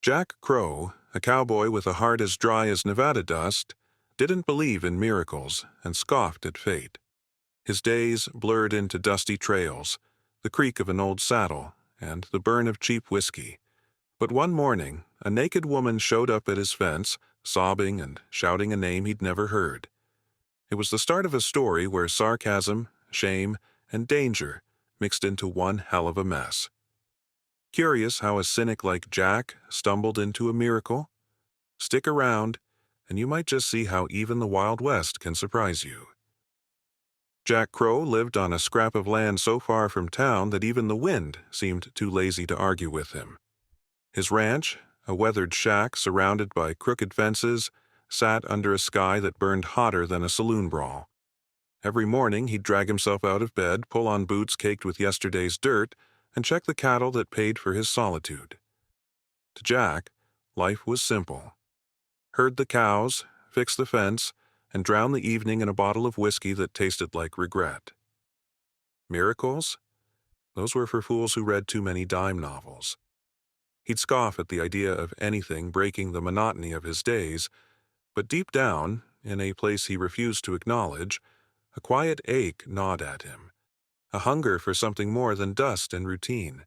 Jack Crow, a cowboy with a heart as dry as Nevada dust, didn't believe in miracles and scoffed at fate. His days blurred into dusty trails, the creak of an old saddle, and the burn of cheap whiskey. But one morning, a naked woman showed up at his fence, sobbing and shouting a name he'd never heard. It was the start of a story where sarcasm, shame, and danger mixed into one hell of a mess. Curious how a cynic like Jack stumbled into a miracle? Stick around, and you might just see how even the Wild West can surprise you. Jack Crow lived on a scrap of land so far from town that even the wind seemed too lazy to argue with him. His ranch, a weathered shack surrounded by crooked fences, sat under a sky that burned hotter than a saloon brawl. Every morning he'd drag himself out of bed, pull on boots caked with yesterday's dirt, and check the cattle that paid for his solitude. To Jack, life was simple. Herd the cows, fix the fence, and drown the evening in a bottle of whiskey that tasted like regret. Miracles? Those were for fools who read too many dime novels. He'd scoff at the idea of anything breaking the monotony of his days, but deep down, in a place he refused to acknowledge, a quiet ache gnawed at him, a hunger for something more than dust and routine.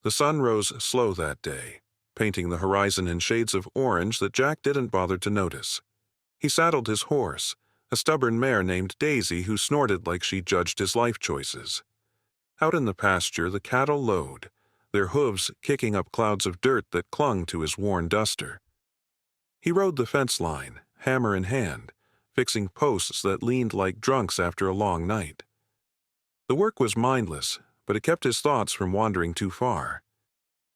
The sun rose slow that day, painting the horizon in shades of orange that Jack didn't bother to notice. He saddled his horse, a stubborn mare named Daisy who snorted like she judged his life choices. Out in the pasture, the cattle lowed, their hooves kicking up clouds of dirt that clung to his worn duster. He rode the fence line, hammer in hand, fixing posts that leaned like drunks after a long night. The work was mindless, but it kept his thoughts from wandering too far.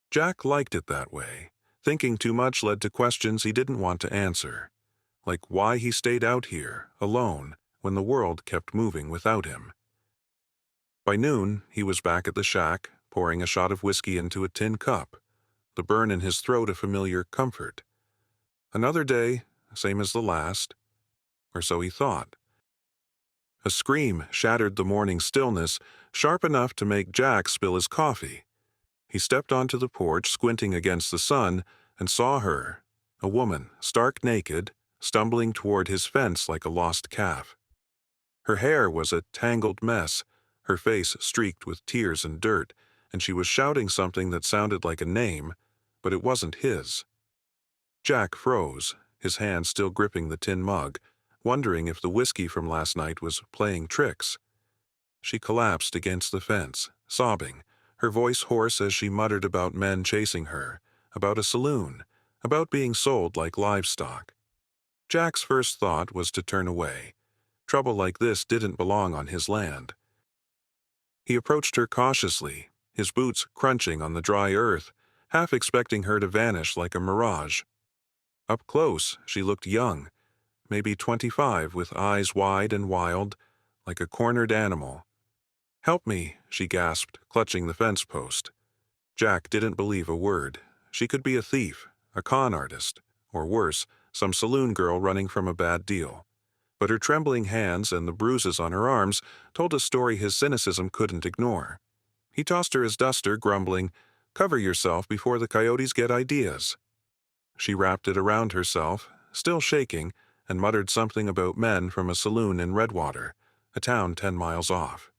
Jack liked it that way. Thinking too much led to questions he didn't want to answer, like why he stayed out here, alone, when the world kept moving without him. By noon, he was back at the shack, pouring a shot of whiskey into a tin cup, the burn in his throat a familiar comfort. Another day, same as the last, or so he thought. A scream shattered the morning stillness, sharp enough to make Jack spill his coffee. He stepped onto the porch, squinting against the sun, and saw her, a woman, stark naked, stumbling toward his fence like a lost calf. Her hair was a tangled mess, her face streaked with tears and dirt, and she was shouting something that sounded like a name, but it wasn't his. Jack froze, his hand still gripping the tin mug, wondering if the whiskey from last night was playing tricks. She collapsed against the fence, sobbing, her voice hoarse as she muttered about men chasing her, about a saloon, about being sold like livestock. Jack's first thought was to turn away. Trouble like this didn't belong on his land. He approached her cautiously, his boots crunching on the dry earth, half expecting her to vanish like a mirage. Up close, she looked young, maybe 25, with eyes wide and wild, like a cornered animal. "Help me," she gasped, clutching the fence post. Jack didn't believe a word. She could be a thief, a con artist, or worse, some saloon girl running from a bad deal. But her trembling hands and the bruises on her arms told a story his cynicism couldn't ignore. He tossed her his duster, grumbling, "Cover yourself before the coyotes get ideas." She wrapped it around herself, still shaking, and muttered something about men from a saloon in Redwater, a town 10 miles off.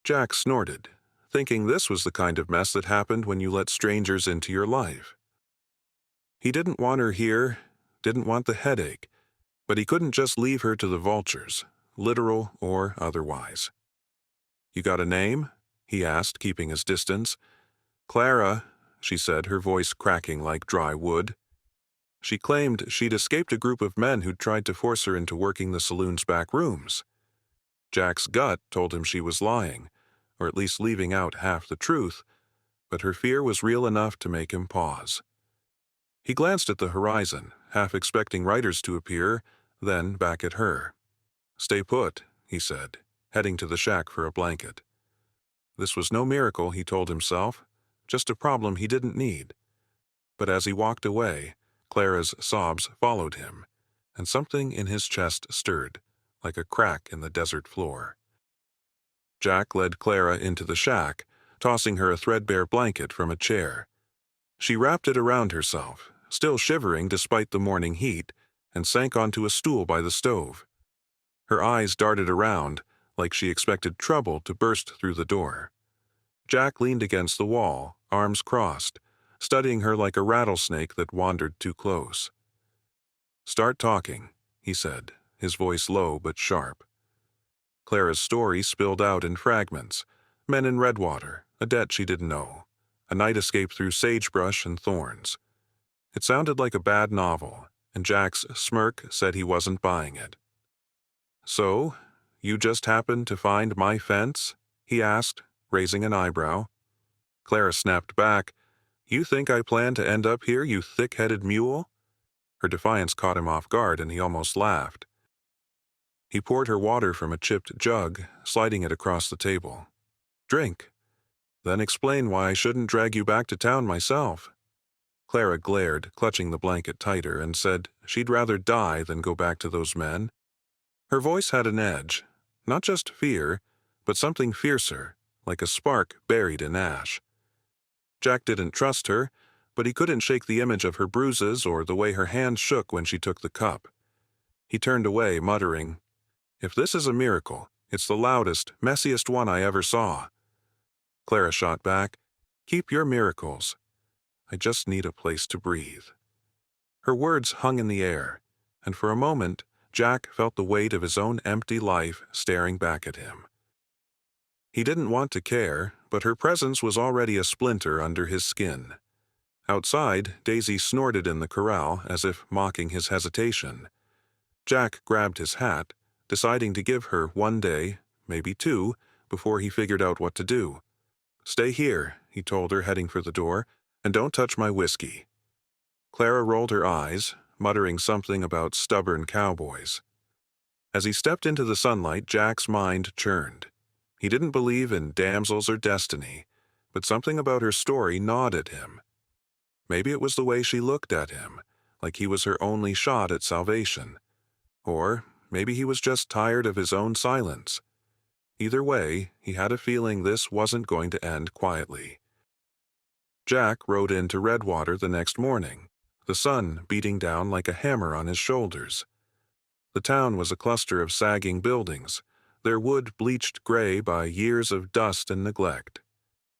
Jack snorted, thinking this was the kind of mess that happened when you let strangers into your life. He didn't want her here, didn't want the headache, but he couldn't just leave her to the vultures, literal or otherwise. "You got a name?" he asked, keeping his distance. "Clara," she said, her voice cracking like dry wood. She claimed she'd escaped a group of men who'd tried to force her into working the saloon's back rooms. Jack's gut told him she was lying, or at least leaving out half the truth, but her fear was real enough to make him pause. He glanced at the horizon, half expecting riders to appear, then back at her. "Stay put," he said, heading to the shack for a blanket. This was no miracle, he told himself, just a problem he didn't need. But as he walked away, Clara's sobs followed him, and something in his chest stirred, like a crack in the desert floor. Jack led Clara into the shack, tossing her a threadbare blanket from a chair. She wrapped it around herself, still shivering despite the morning heat, and sank onto a stool by the stove. Her eyes darted around, like she expected trouble to burst through the door. Jack leaned against the wall, arms crossed, studying her like a rattlesnake that wandered too close. "Start talking," he said, his voice low but sharp. Clara's story spilled out in fragments. Men in Redwater, a debt she didn't know, a night escape through sagebrush and thorns. It sounded like a bad novel, and Jack's smirk said he wasn't buying it. "So, you just happened to find my fence?" he asked, raising an eyebrow. Clara snapped back, "You think I plan to end up here, you thick-headed mule?" Her defiance caught him off guard, and he almost laughed. He poured her water from a chipped jug, sliding it across the table. "Drink. Then explain why I shouldn't drag you back to town myself." Clara glared, clutching the blanket tighter, and said she'd rather die than go back to those men. Her voice had an edge, not just fear, but something fiercer, like a spark buried in ash. Jack didn't trust her, but he couldn't shake the image of her bruises or the way her hand shook when she took the cup. He turned away, muttering, "If this is a miracle, it's the loudest, messiest one I ever saw." Clara shot back, "Keep your miracles. I just need a place to breathe." Her words hung in the air, and for a moment, Jack felt the weight of his own empty life staring back at him. He didn't want to care, but her presence was already a splinter under his skin. Outside, Daisy snorted in the corral as if mocking his hesitation. Jack grabbed his hat, deciding to give her one day, maybe two, before he figured out what to do. "Stay here," he told her, heading for the door, "and don't touch my whiskey." Clara rolled her eyes, muttering something about stubborn cowboys. As he stepped into the sunlight, Jack's mind churned. He didn't believe in damsels or destiny, but something about her story gnawed at him. Maybe it was the way she looked at him, like he was her only shot at salvation. Or maybe he was just tired of his own silence. Either way, he had a feeling this wasn't going to end quietly. Jack rode into Redwater the next morning, the sun beating down like a hammer on his shoulders. The town was a cluster of sagging buildings, their wood bleached gray by years of dust and neglect.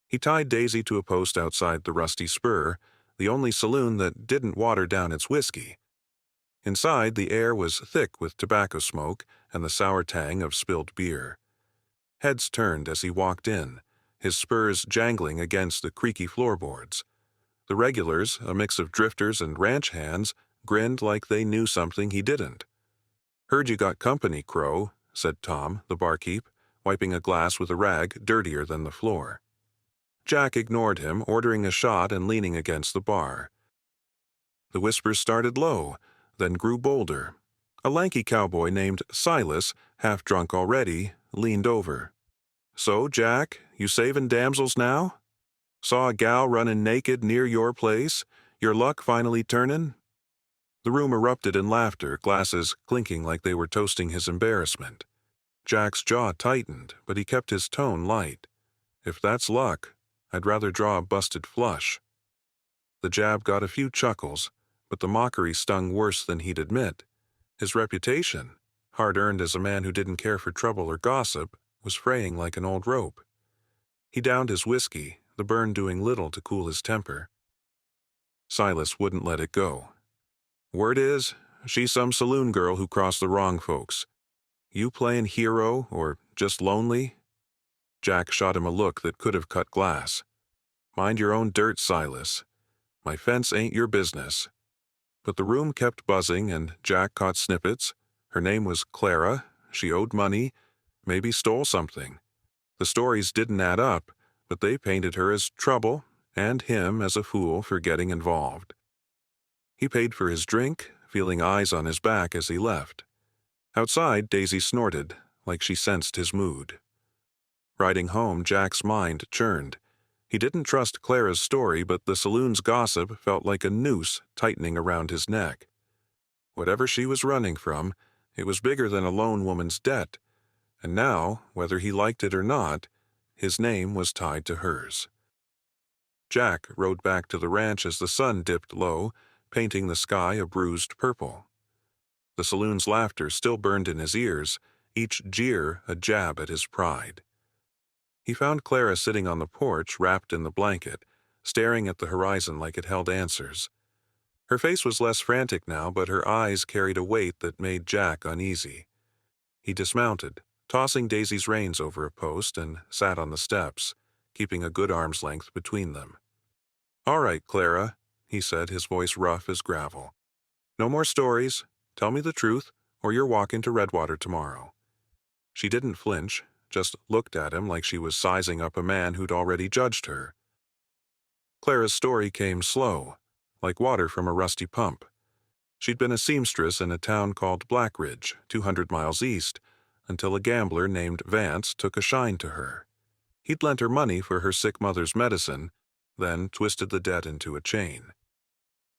He tied Daisy to a post outside the Rusty Spur, the only saloon that didn't water down its whiskey. Inside, the air was thick with tobacco smoke and the sour tang of spilled beer. Heads turned as he walked in, his spurs jangling against the creaky floorboards. The regulars, a mix of drifters and ranch hands, grinned like they knew something he didn't. "Heard you got company, Crow," said Tom, the barkeep, wiping a glass with a rag dirtier than the floor. Jack ignored him, ordering a shot and leaning against the bar. The whispers started low, then grew bolder. A lanky cowboy named Silas, half drunk already, leaned over. "So, Jack, you savin' damsels now? Saw a gal runnin' naked near your place? Your luck finally turnin'?" The room erupted in laughter, glasses clinking like they were toasting his embarrassment. Jack's jaw tightened, but he kept his tone light. "If that's luck, I'd rather draw a busted flush." The jab got a few chuckles, but the mockery stung worse than he'd admit. His reputation, hard-earned as a man who didn't care for trouble or gossip, was fraying like an old rope. He downed his whiskey, the burn doing little to cool his temper. Silas wouldn't let it go. "Word is, she's some saloon girl who crossed the wrong folks. You playin' hero or just lonely?" Jack shot him a look that could have cut glass. "Mind your own dirt, Silas. My fence ain't your business." But the room kept buzzing, and Jack caught snippets. Her name was Clara, she owed money, maybe stole something. The stories didn't add up, but they painted her as trouble, and him as a fool for getting involved. He paid for his drink, feeling eyes on his back as he left. Outside, Daisy snorted, like she sensed his mood. Riding home, Jack's mind churned. He didn't trust Clara's story, but the saloon's gossip felt like a noose tightening around his neck. Whatever she was running from, it was bigger than a lone woman's debt, and now, whether he liked it or not, his name was tied to hers. Jack rode back to the ranch as the sun dipped low, painting the sky a bruised purple. The saloon's laughter still burned in his ears, each jeer a jab at his pride. He found Clara sitting on the porch, wrapped in the blanket, staring at the horizon like it held answers. Her face was less frantic now, but her eyes carried a weight that made Jack uneasy. He dismounted, tossing Daisy's reins over a post, and sat on the steps, keeping a good arm's length between them. "All right, Clara," he said, his voice rough as gravel. "No more stories. Tell me the truth, or you're walking to Redwater tomorrow." She didn't flinch, just looked at him like she was sizing up a man who'd already judged her. Clara's story came slow, like water from a rusty pump. She'd been a seamstress in a town called Blackridge, 200 miles east, until a gambler named Vance took a shine to her. He'd lent her money for her sick mother's medicine, then twisted the debt into a chain.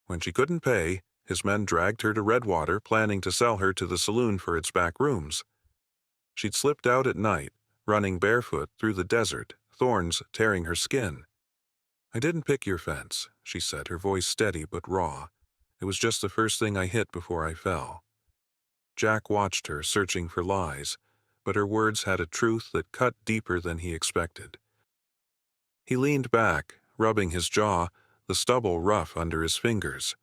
When she couldn't pay, his men dragged her to Redwater, planning to sell her to the saloon for its back rooms. She'd slipped out at night, running barefoot through the desert, thorns tearing her skin. "I didn't pick your fence," she said, her voice steady but raw. "It was just the first thing I hit before I fell." Jack watched her, searching for lies, but her words had a truth that cut deeper than he expected. He leaned back, rubbing his jaw, the stubble rough under his fingers.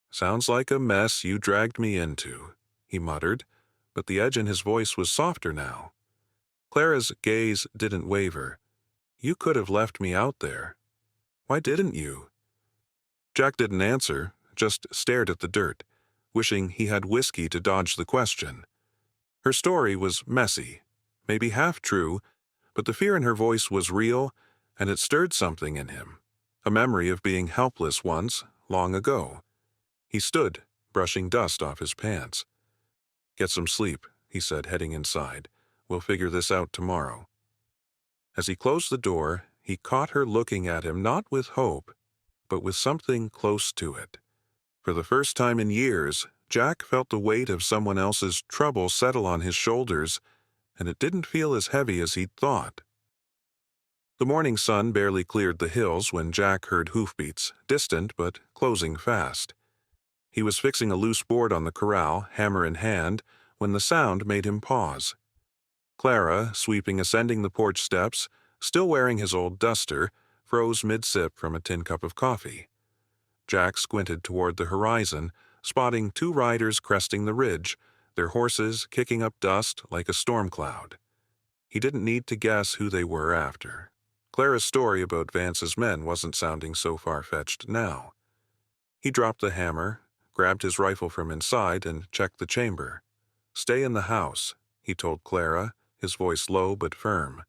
"Sounds like a mess you dragged me into," he muttered, but the edge in his voice was softer now. Clara's gaze didn't waver. "You could have left me out there. Why didn't you?" Jack didn't answer, just stared at the dirt, wishing he had whiskey to dodge the question. Her story was messy, maybe half true, but the fear in her voice was real, and it stirred something in him, a memory of being helpless once, long ago. He stood, brushing dust off his pants. "Get some sleep," he said, heading inside. "We'll figure this out tomorrow." As he closed the door, he caught her looking at him not with hope, but with something close to it. For the first time in years, Jack felt the weight of someone else's trouble settle on his shoulders, and it didn't feel as heavy as he'd thought. The morning sun barely cleared the hills when Jack heard hoofbeats, distant but closing fast. He was fixing a loose board on the corral, hammer in hand, when the sound made him pause. Clara, ascending the porch steps, still wearing his old duster, froze mid-sip from a tin cup of coffee. Jack squinted toward the horizon, spotting two riders cresting the ridge, their horses kicking up dust like a storm cloud. He didn't need to guess who they were after. Clara's story about Vance's men wasn't sounding so far-fetched now. He dropped the hammer, grabbed his rifle from inside, and checked the chamber. "Stay in the house," he told Clara, his voice low but firm.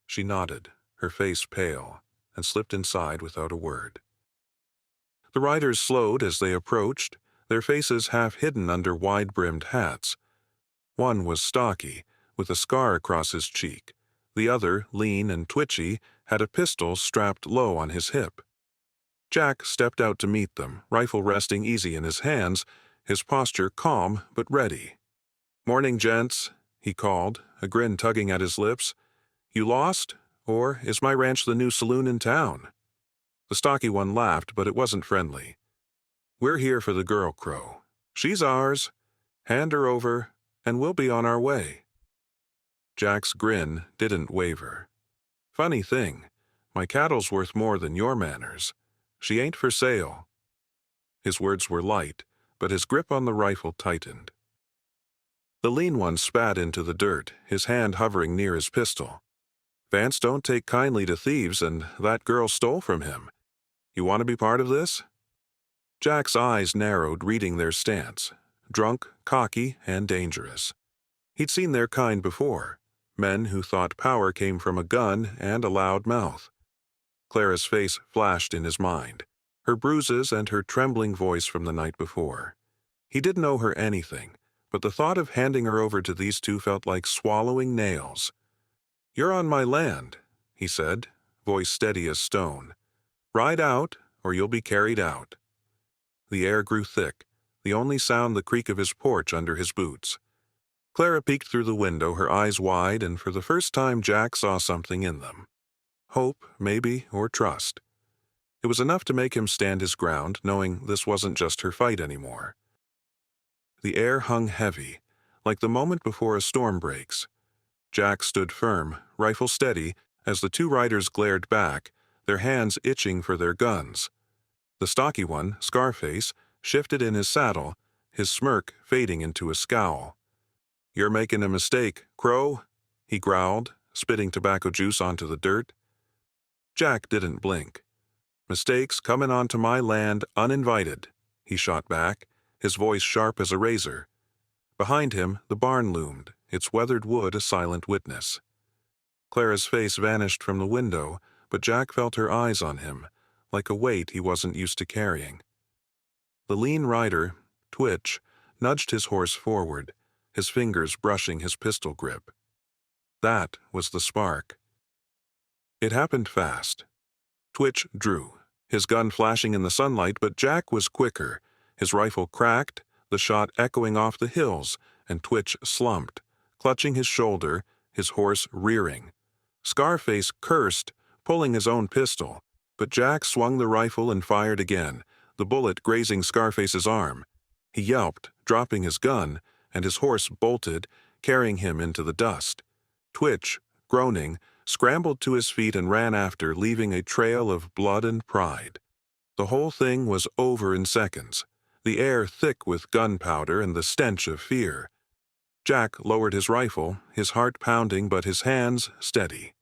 She nodded, her face pale, and slipped inside without a word. The riders slowed as they approached, their faces half hidden under wide-brimmed hats. One was stocky, with a scar across his cheek. The other, lean and twitchy, had a pistol strapped low on his hip. Jack stepped out to meet them, rifle resting easy in his hands, his posture calm but ready. "Morning, gents," he called, a grin tugging at his lips. "You lost? Or is my ranch the new saloon in town?" The stocky one laughed, but it wasn't friendly. "We're here for the girl crow. She's ours. Hand her over, and we'll be on our way." Jack's grin didn't waver. "Funny thing, my cattle's worth more than your manners. She ain't for sale." His words were light, but his grip on the rifle tightened. The lean one spat into the dirt, his hand hovering near his pistol. "Vance don't take kindly to thieves, and that girl stole from him. You want to be part of this?" Jack's eyes narrowed, reading their stance. Drunk, cocky, and dangerous. He'd seen their kind before, men who thought power came from a gun and a loud mouth. Clara's face flashed in his mind, her bruises and her trembling voice from the night before. He didn't owe her anything, but the thought of handing her over to these two felt like swallowing nails. "You're on my land," he said, voice steady as stone. "Ride out, or you'll be carried out." The air grew thick, the only sound the creak of his porch under his boots. Clara peeked through the window, her eyes wide, and for the first time Jack saw something in them. Hope, maybe, or trust. It was enough to make him stand his ground, knowing this wasn't just her fight anymore. The air hung heavy, like the moment before a storm breaks. Jack stood firm, rifle steady, as the two riders glared back, their hands itching for their guns. The stocky one, Scarface, shifted in his saddle, his smirk fading into a scowl. "You're making a mistake, Crow," he growled, spitting tobacco juice onto the dirt. Jack didn't blink. "Mistakes coming onto my land uninvited," he shot back, his voice sharp as a razor. Behind him, the barn loomed, its weathered wood a silent witness. Clara's face vanished from the window, but Jack felt her eyes on him, like a weight he wasn't used to carrying. The lean rider, Twitch, nudged his horse forward, his fingers brushing his pistol grip. That was the spark. It happened fast. Twitch drew, his gun flashing in the sunlight, but Jack was quicker. His rifle cracked, the shot echoing off the hills, and Twitch slumped, clutching his shoulder, his horse rearing. Scarface cursed, pulling his own pistol, but Jack swung the rifle and fired again, the bullet grazing Scarface's arm. He yelped, dropping his gun, and his horse bolted, carrying him into the dust. Twitch, groaning, scrambled to his feet and ran after, leaving a trail of blood and pride. The whole thing was over in seconds, the air thick with gunpowder and the stench of fear. Jack lowered his rifle, his heart pounding but his hands steady.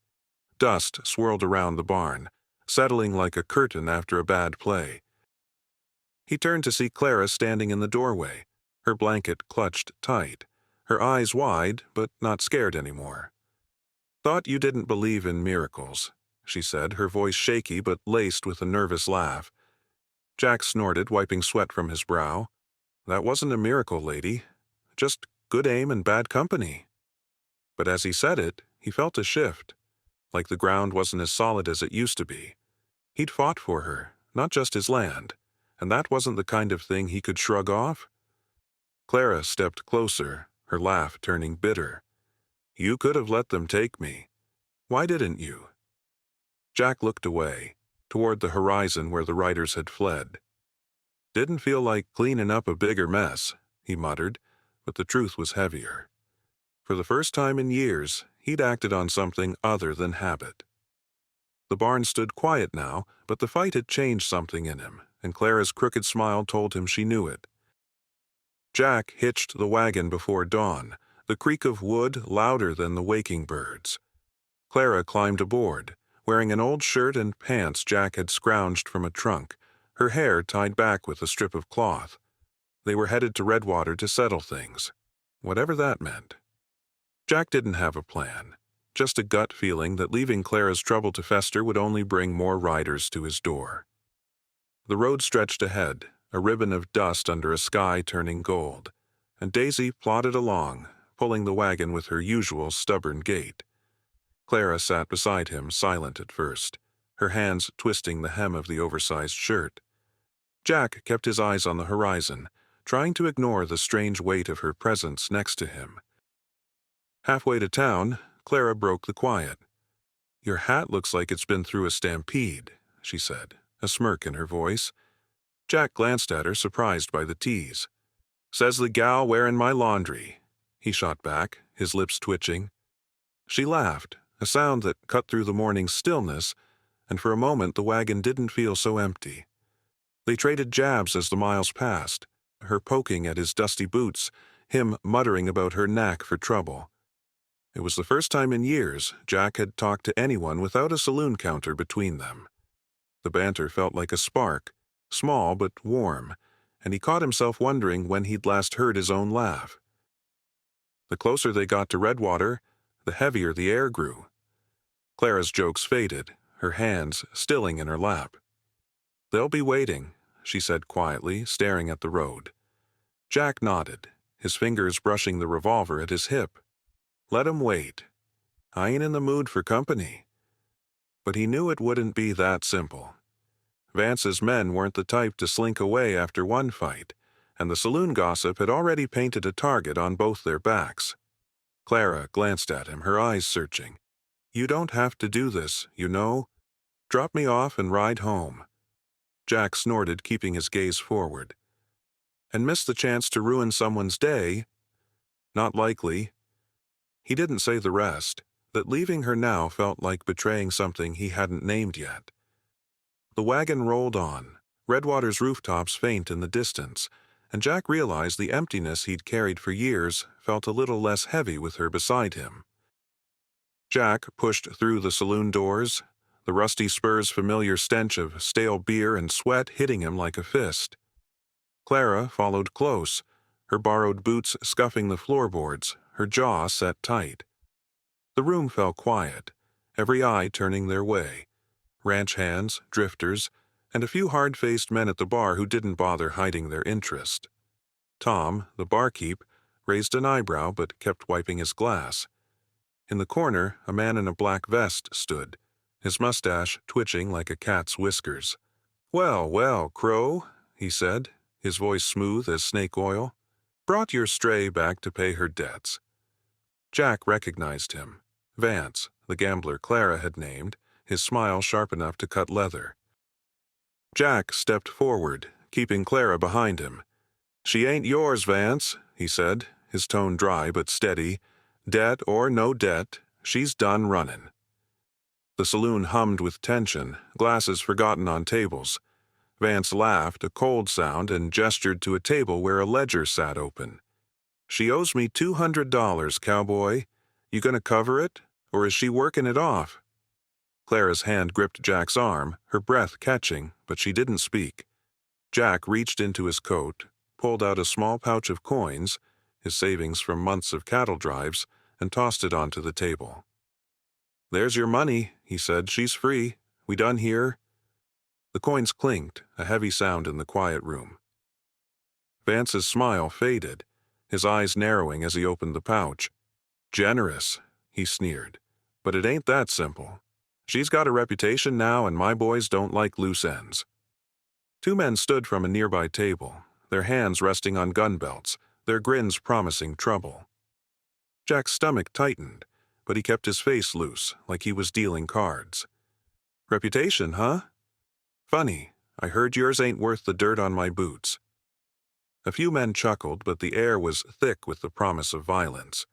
Dust swirled around the barn, settling like a curtain after a bad play. He turned to see Clara standing in the doorway, her blanket clutched tight, her eyes wide but not scared anymore. "Thought you didn't believe in miracles," she said, her voice shaky but laced with a nervous laugh. Jack snorted, wiping sweat from his brow. "That wasn't a miracle, lady. Just good aim and bad company." But as he said it, he felt a shift, like the ground wasn't as solid as it used to be. He'd fought for her, not just his land, and that wasn't the kind of thing he could shrug off. Clara stepped closer, her laugh turning bitter. "You could have let them take me. Why didn't you?" Jack looked away, toward the horizon where the riders had fled. "Didn't feel like cleaning up a bigger mess," he muttered, but the truth was heavier. For the first time in years, he'd acted on something other than habit. The barn stood quiet now, but the fight had changed something in him, and Clara's crooked smile told him she knew it. Jack hitched the wagon before dawn, the creak of wood louder than the waking birds. Clara climbed aboard, wearing an old shirt and pants Jack had scrounged from a trunk, her hair tied back with a strip of cloth. They were headed to Redwater to settle things, whatever that meant. Jack didn't have a plan, just a gut feeling that leaving Clara's trouble to fester would only bring more riders to his door. The road stretched ahead, a ribbon of dust under a sky turning gold, and Daisy plodded along, pulling the wagon with her usual stubborn gait. Clara sat beside him, silent at first, her hands twisting the hem of the oversized shirt. Jack kept his eyes on the horizon, trying to ignore the strange weight of her presence next to him. Halfway to town, Clara broke the quiet. "Your hat looks like it's been through a stampede," she said, a smirk in her voice. Jack glanced at her, surprised by the tease. "Says the gal wearing my laundry," he shot back, his lips twitching. She laughed, a sound that cut through the morning's stillness, and for a moment the wagon didn't feel so empty. They traded jabs as the miles passed, her poking at his dusty boots, him muttering about her knack for trouble. It was the first time in years Jack had talked to anyone without a saloon counter between them. The banter felt like a spark, small but warm, and he caught himself wondering when he'd last heard his own laugh. The closer they got to Redwater, the heavier the air grew. Clara's jokes faded, her hands stilling in her lap. "They'll be waiting," she said quietly, staring at the road. Jack nodded, his fingers brushing the revolver at his hip. Let 'em wait. I ain't in the mood for company. But he knew it wouldn't be that simple. Vance's men weren't the type to slink away after one fight, and the saloon gossip had already painted a target on both their backs. Clara glanced at him, her eyes searching. "You don't have to do this, you know. Drop me off and ride home. Jack snorted, keeping his gaze forward. And miss the chance to ruin someone's day? Not likely. He didn't say the rest, that leaving her now felt like betraying something he hadn't named yet. The wagon rolled on, Redwater's rooftops faint in the distance, and Jack realized the emptiness he'd carried for years felt a little less heavy with her beside him. Jack pushed through the saloon doors, the rusty spur's familiar stench of stale beer and sweat hitting him like a fist. Clara followed close, her borrowed boots scuffing the floorboards, her jaw set tight. The room fell quiet, every eye turning their way. Ranch hands, drifters, and a few hard-faced men at the bar who didn't bother hiding their interest. Tom, the barkeep, raised an eyebrow but kept wiping his glass. In the corner, a man in a black vest stood, his mustache twitching like a cat's whiskers. "Well, well, Crow," he said, his voice smooth as snake oil. "Brought your stray back to pay her debts." Jack recognized him. Vance, the gambler Clara had named, his smile sharp enough to cut leather. Jack stepped forward, keeping Clara behind him. "She ain't yours, Vance," he said, his tone dry but steady. "Debt or no debt, she's done running." The saloon hummed with tension, glasses forgotten on tables. Vance laughed, a cold sound, and gestured to a table where a ledger sat open. "She owes me $200, Cowboy. You gonna cover it, or is she working it off?" Clara's hand gripped Jack's arm, her breath catching, but she didn't speak. Jack reached into his coat, pulled out a small pouch of coins, his savings from months of cattle drives, and tossed it onto the table. "There's your money," he said. "She's free. We done here?" The coins clinked, a heavy sound in the quiet room. Vance's smile faded, his eyes narrowing as he opened the pouch. "Generous," he sneered. "But it ain't that simple. She's got a reputation now, and my boys don't like loose ends." Two men stood from a nearby table, their hands resting on gun belts, their grins promising trouble. Jack's stomach tightened, but he kept his face loose, like he was dealing cards. "Reputation, huh? Funny, I heard yours ain't worth the dirt on my boots." A few men chuckled, but the air was thick with the promise of violence.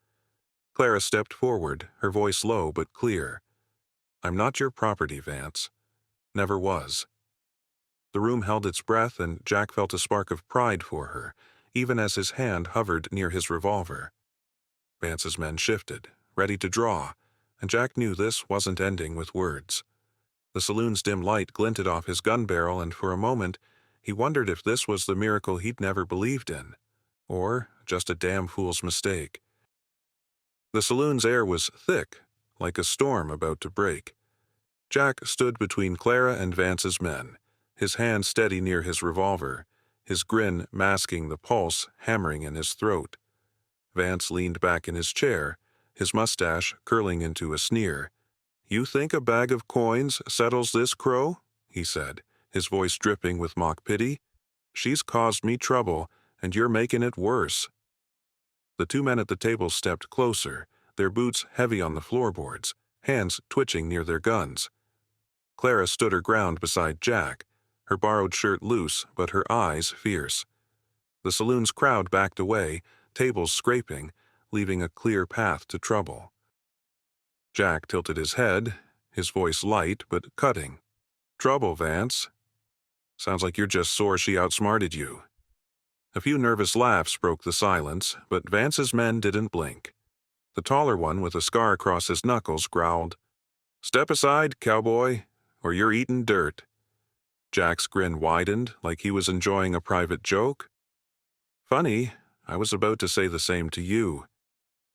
Clara stepped forward, her voice low but clear. "I'm not your property, Vance. Never was." The room held its breath, and Jack felt a spark of pride for her, even as his hand hovered near his revolver. Vance's men shifted, ready to draw, and Jack knew this wasn't ending with words. The saloon's dim light glinted off his gun barrel, and for a moment he wondered if this was the miracle he'd never believed in, or just a damn fool's mistake. The saloon's air was thick, like a storm about to break. Jack stood between Clara and Vance's men, his hand steady near his revolver, his grin masking the pulse hammering in his throat. Vance leaned back in his chair, his mustache curling into a sneer. "You think a bag of coins settles this, Crow?" he said, his voice dripping with mock pity. "She's caused me trouble, and you're making it worse." The two men at the table stepped closer, their boots heavy on the floorboards, hands twitching near their guns. Clara stood her ground beside Jack, her borrowed shirt loose but her eyes fierce. The saloon's crowd backed away, tables scraping, leaving a clear path to trouble. Jack tilted his head, his voice light but cutting. "Trouble, Vance? Sounds like you're just sore she outsmarted you." A few nervous laughs broke the silence, but Vance's men didn't blink. The taller one with a scar across his knuckles growled, "Step aside, Cowboy, or you're eating dirt." Jack's grin widened like he was enjoying a private joke. "Funny, I was about to say the same to you.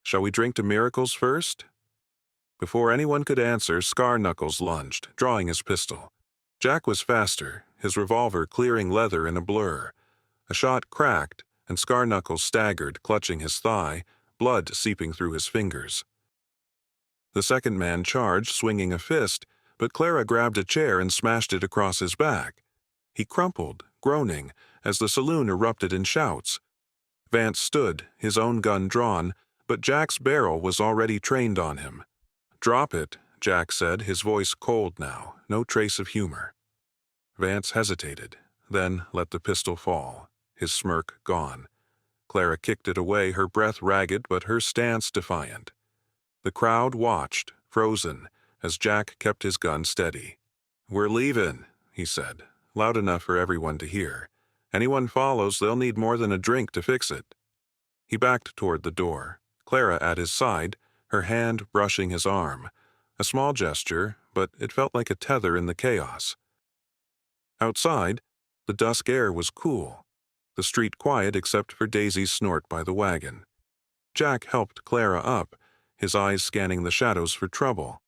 Shall we drink to miracles first?" Before anyone could answer, Scar Knuckles lunged, drawing his pistol. Jack was faster, his revolver clearing leather in a blur. A shot cracked, and Scar Knuckles staggered, clutching his thigh, blood seeping through his fingers. The second man charged, swinging a fist, but Clara grabbed a chair and smashed it across his back. He crumpled, groaning, as the saloon erupted in shouts. Vance stood, his own gun drawn, but Jack's barrel was already trained on him. "Drop it," Jack said, his voice cold now, no trace of humor. Vance hesitated, then let the pistol fall, his smirk gone. Clara kicked it away, her breath ragged but her stance defiant. The crowd watched, frozen, as Jack kept his gun steady. "We're leaving," he said, loud enough for everyone to hear. "Anyone follows, they'll need more than a drink to fix it." He backed toward the door, Clara at his side, her hand brushing his arm. A small gesture, but it felt like a tether in the chaos. Outside, the dusk air was cool, the street quiet except for Daisy's snort by the wagon. Jack helped Clara up, his eyes scanning the shadows for trouble.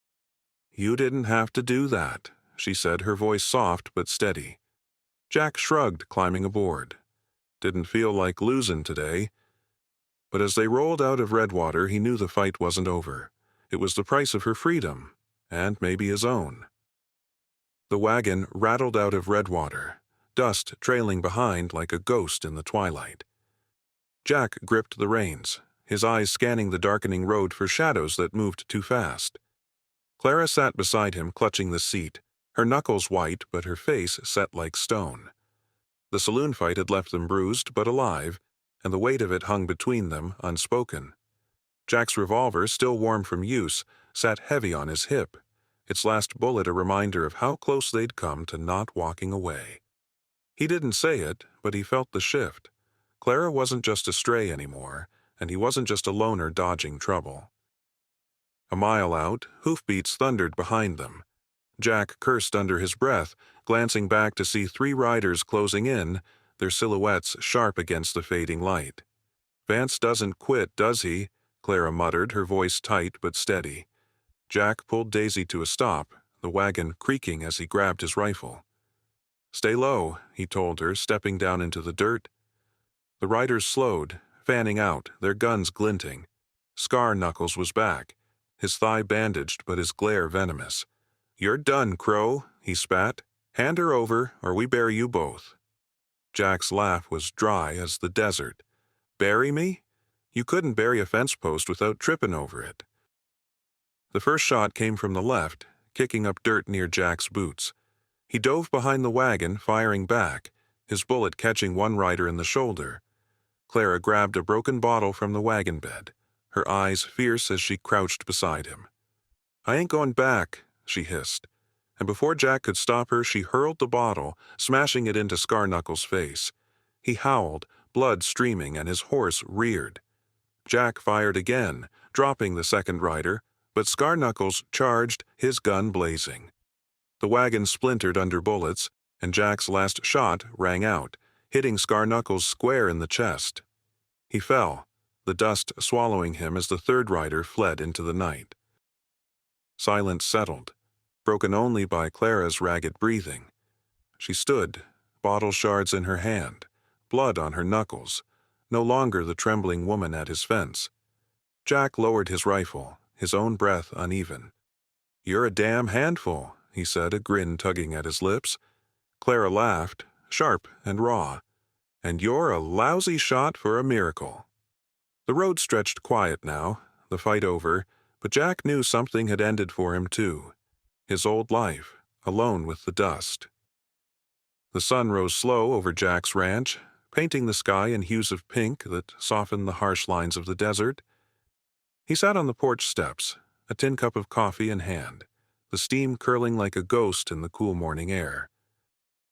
"You didn't have to do that," she said, her voice soft but steady. Jack shrugged, climbing aboard. Didn't feel like losing today. But as they rolled out of Redwater, he knew the fight wasn't over. It was the price of her freedom, and maybe his own. The wagon rattled out of Redwater, dust trailing behind like a ghost in the twilight. Jack gripped the reins, his eyes scanning the darkening road for shadows that moved too fast. Clara sat beside him, clutching the seat, her knuckles white but her face set like stone. The saloon fight had left them bruised but alive, and the weight of it hung between them, unspoken. Jack's revolver, still warm from use, sat heavy on his hip, its last bullet a reminder of how close they'd come to not walking away. He didn't say it, but he felt the shift. Clara wasn't just a stray anymore, and he wasn't just a loner dodging trouble. A mile out, hoofbeats thundered behind them. Jack cursed under his breath, glancing back to see 3 riders closing in, their silhouettes sharp against the fading light. "Vance doesn't quit, does he?" Clara muttered, her voice tight but steady. Jack pulled Daisy to a stop, the wagon creaking as he grabbed his rifle. "Stay low," he told her, stepping down into the dirt. The riders slowed, fanning out, their guns glinting. Scar Knuckles was back, his thigh bandaged but his glare venomous. "You're done, Crow," he spat. "Hand her over, or we bury you both." Jack's laugh was dry as the desert. "Bury me? You couldn't bury a fence post without tripping over it." The first shot came from the left, kicking up dirt near Jack's boots. He dove behind the wagon, firing back, his bullet catching one rider in the shoulder. Clara grabbed a broken bottle from the wagon bed, her eyes fierce as she crouched beside him. "I ain't going back," she hissed, and before Jack could stop her, she hurled the bottle, smashing it into Scar Knuckles' face. He howled, blood streaming, and his horse reared. Jack fired again, dropping the second rider, but Scar Knuckles charged, his gun blazing. The wagon splintered under bullets, and Jack's last shot rang out, hitting Scar Knuckles square in the chest. He fell, the dust swallowing him as the third rider fled into the night. Silence settled, broken only by Clara's ragged breathing. She stood, bottle shards in her hand, blood on her knuckles, no longer the trembling woman at his fence. Jack lowered his rifle, his own breath uneven. "You're a damn handful," he said, a grin tugging at his lips. Clara laughed, sharp and raw. "And you're a lousy shot for a miracle." The road stretched quiet now, the fight over, but Jack knew something had ended for him too. His old life, alone with the dust. The sun rose slow over Jack's ranch, painting the sky in hues of pink that softened the harsh lines of the desert. He sat on the porch steps, a tin cup of coffee in hand, the steam curling like a ghost in the cool morning air.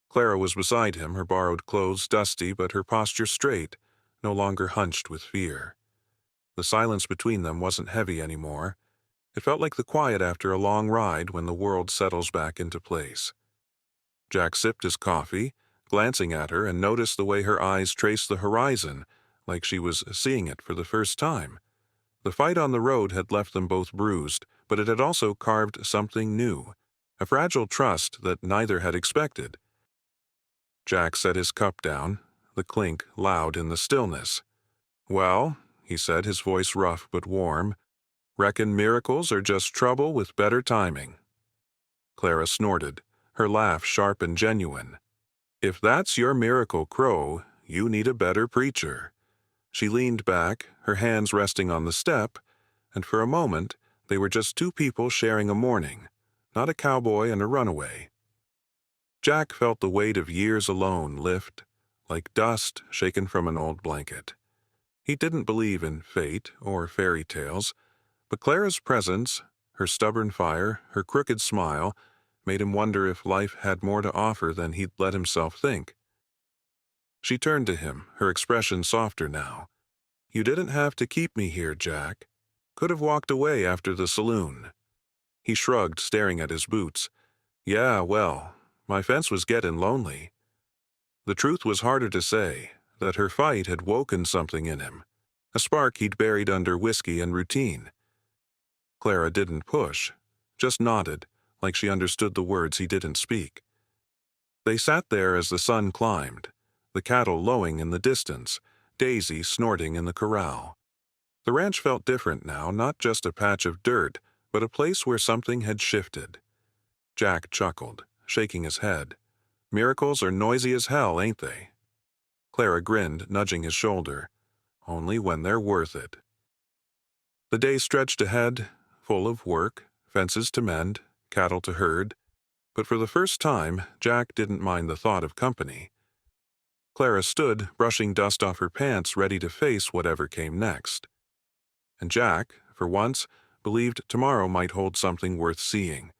Clara was beside him, her borrowed clothes dusty but her posture straight, no longer hunched with fear. The silence between them wasn't heavy anymore. It felt like the quiet after a long ride when the world settles back into place. Jack sipped his coffee, glancing at her, and noticed the way her eyes traced the horizon, like she was seeing it for the first time. The fight on the road had left them both bruised, but it had also carved something new, a fragile trust that neither had expected. Jack set his cup down, the clink loud in the stillness. "Well," he said, his voice rough but warm, "reckon miracles are just trouble with better timing." Clara snorted, her laugh sharp and genuine. "If that's your miracle, Crow, you need a better preacher." She leaned back, her hands resting on the step, and for a moment they were just 2 people sharing a morning, not a cowboy and a runaway. Jack felt the weight of years alone lift, like dust shaken from an old blanket. He didn't believe in fate or fairy tales, but Clara's presence, her stubborn fire, her crooked smile, made him wonder if life had more to offer than he'd let himself think. She turned to him, her expression softer now. "You didn't have to keep me here, Jack. Could have walked away after the saloon." He shrugged, staring at his boots. "Yeah, well, my fence was gettin' lonely." The truth was harder to say, that her fight had woken something in him, a spark he'd buried under whiskey and routine. Clara didn't push, just nodded, like she understood the words he didn't speak. They sat there as the sun climbed, the cattle lowing in the distance, Daisy snorting in the corral. The ranch felt different now, not just a patch of dirt, but a place where something had shifted. Jack chuckled, shaking his head. "Miracles are noisy as hell, ain't they?" Clara grinned, nudging his shoulder. "Only when they're worth it." The day stretched ahead, full of work, fences to mend, cattle to herd, but for the first time, Jack didn't mind the thought of company. Clara stood, brushing dust off her pants, ready to face whatever came next. And Jack, for once, believed tomorrow might hold something worth seeing.